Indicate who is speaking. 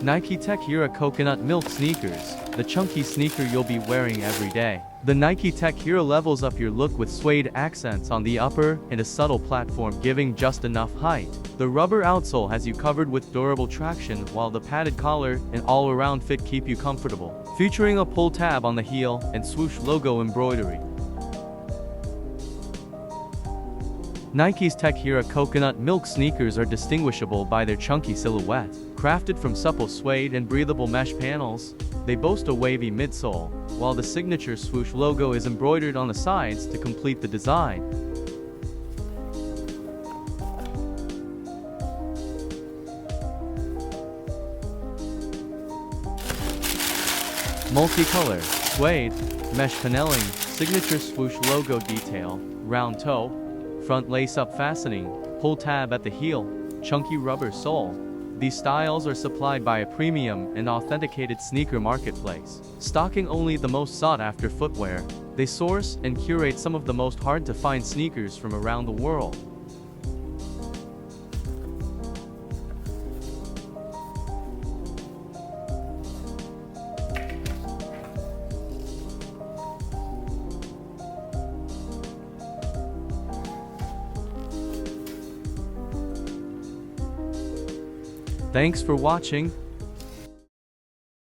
Speaker 1: NikeTech Hera Coconut Milk Sneakers, the chunky sneaker you'll be wearing every day. The NikeTech Hera levels up your look with suede accents on the upper and a subtle platform giving just enough height. The rubber outsole has you covered with durable traction, while the padded collar and all-around fit keep you comfortable. Featuring a pull tab on the heel and Swoosh logo embroidery. Nike's Tech Hera Coconut Milk sneakers are distinguishable by their chunky silhouette. Crafted from supple suede and breathable mesh panels, they boast a wavy midsole, while the signature Swoosh logo is embroidered on the sides to complete the design. Multicolor, suede, mesh paneling, signature Swoosh logo detail, round toe, front lace-up fastening, pull tab at the heel, chunky rubber sole. These styles are supplied by a premium and authenticated sneaker marketplace. Stocking only the most sought-after footwear, they source and curate some of the most hard-to-find sneakers from around the world. Thanks for watching.